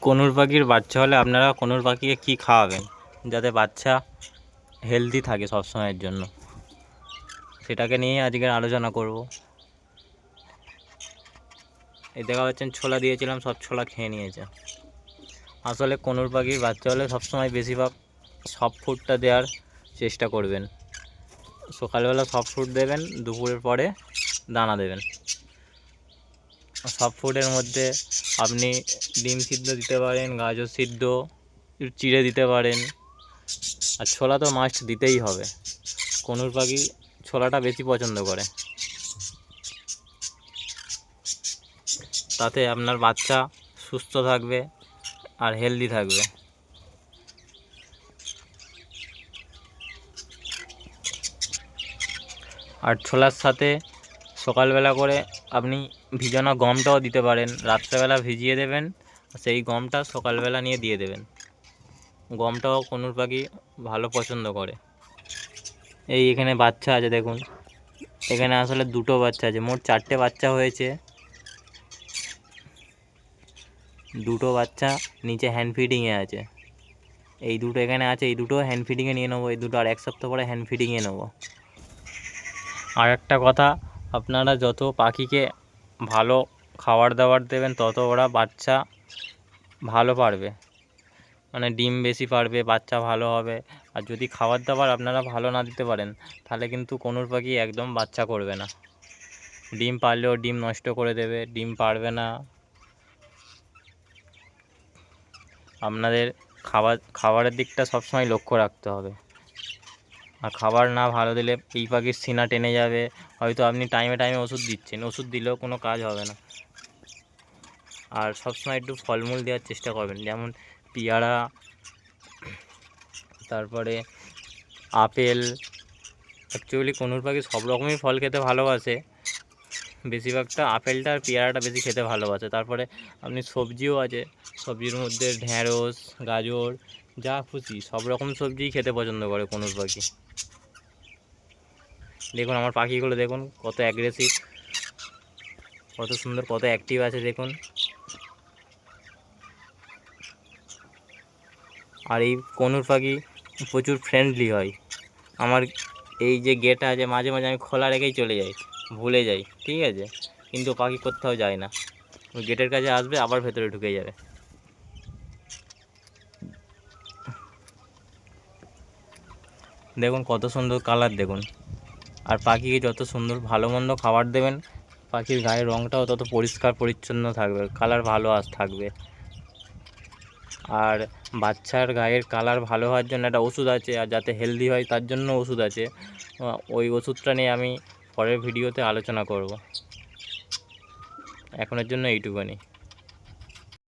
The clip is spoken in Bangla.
কনুর পাখির বাচ্চা হলে আপনারা কনুর পাখিকে কী খাওয়াবেন যাতে বাচ্চা হেলদি থাকে সব সময়ের জন্য, সেটাকে নিয়ে আজকের আলোচনা করব। এই দেখা পাচ্ছেন ছোলা দিয়েছিলাম, সব ছোলা খেয়ে নিয়েছে। আসলে কনুর পাখির বাচ্চা হলে সবসময় বেশিরভাগ সফট ফুডটা দেওয়ার চেষ্টা করবেন। সকালবেলা সফট ফুড দেবেন, দুপুরের পরে দানা দেবেন। সফট ফুডের মধ্যে আপনি ডিম সিদ্ধ দিতে পারেন, গাজর সিদ্ধ চিড়ে দিতে পারেন, আর ছোলা তো মাস্ট দিতেই হবে। কনুর পাখি ছোলাটা বেশি পছন্দ করে, তাতে আপনার বাচ্চা সুস্থ থাকবে আর হেলদি থাকবে। আর ছোলার সাথে সকালবেলা করে আপনি ভিজানো গমটাও দিতে পারেন, রাত্রেবেলা ভিজিয়ে দেবেন, সেই গমটা সকালবেলা নিয়ে দিয়ে দেবেন। গমটাও কনুর পাখি ভালো পছন্দ করে। এই এখানে বাচ্চা আছে দেখুন, এখানে আসলে দুটো বাচ্চা আছে, মোট 4টে বাচ্চা হয়েছে। দুটো বাচ্চা নিচে হ্যান্ড ফিডিংয়ে আছে, এই দুটো এখানে আছে, এই দুটো হ্যান্ড ফিডিংয়ে নিয়ে নেবো। এই দুটো আর 1 সপ্তাহ পরে হ্যান্ড ফিডিংয়ে নেবো। আর একটা কথা, আপনারা যত পাখিকে ভালো খাবার দাবার দেবেন তত ওরা বাচ্চা ভালো পারবে, মানে ডিম বেশি পারবে, বাচ্চা ভালো হবে। আর যদি খাবার দাবার আপনারা ভালো না দিতে পারেন তাহলে কিন্তু কনুর পাখি একদম বাচ্চা করবে না। ডিম পারলেও ডিম নষ্ট করে দেবে, ডিম পারবে না। আপনাদের খাবারের দিকটা সবসময় লক্ষ্য রাখতে হবে। আর খাবার না ভালো দিলে এই পাখির সিনা টেনে যাবে। হয়তো আপনি টাইমে টাইমে ওষুধ দিচ্ছেন, ওষুধ দিলেও কোনো কাজ হবে না। আর সবসময় একটু ফলমূল দেওয়ার চেষ্টা করবেন, যেমন পেয়ারা, তারপরে আপেল। অ্যাকচুয়ালি কনুর পাখি সব রকমই ফল খেতে ভালোবাসে, বেশিরভাগটা আপেলটা আর পেয়ারাটা বেশি খেতে ভালোবাসে। তারপরে আপনি সবজিও আছে, সবজির মধ্যে ঢ্যাঁড়স, গাজর, যা খুশি সব রকম সবজিই খেতে পছন্দ করে কনুর পাখি। দেখুন আমার পাখিগুলো দেখুন কত অ্যাগ্রেসিভ, কত সুন্দর, কত অ্যাক্টিভ আছে দেখুন। আর এই কনুর পাখি প্রচুর ফ্রেন্ডলি হয়। আমার এই যে গেট আছে, মাঝে মাঝে আমি খোলা রেখেই চলে যাই, ভুলে যাই, ঠিক আছে, কিন্তু পাখি কোথাও যায় না, ওই গেটের কাছে আসবে আবার ভেতরে ঢুকে যাবে। দেখুন কত সুন্দর কালার দেখুন। আর পাখিকে যত সুন্দর ভালো মন্দ খাবার দেবেন, পাখির গায়ের রঙটাও তত পরিষ্কার পরিচ্ছন্ন থাকবে, কালার ভালো থাকবে। আর বাচ্চার গায়ের কালার ভালো হওয়ার জন্য একটা ওষুধ আছে, আর যাতে হেলদি হয় তার জন্য ওষুধ আছে। ওই ওষুধটা নিয়ে আমি পরের ভিডিওতে আলোচনা করব। এখনের জন্য এইটুকুনি।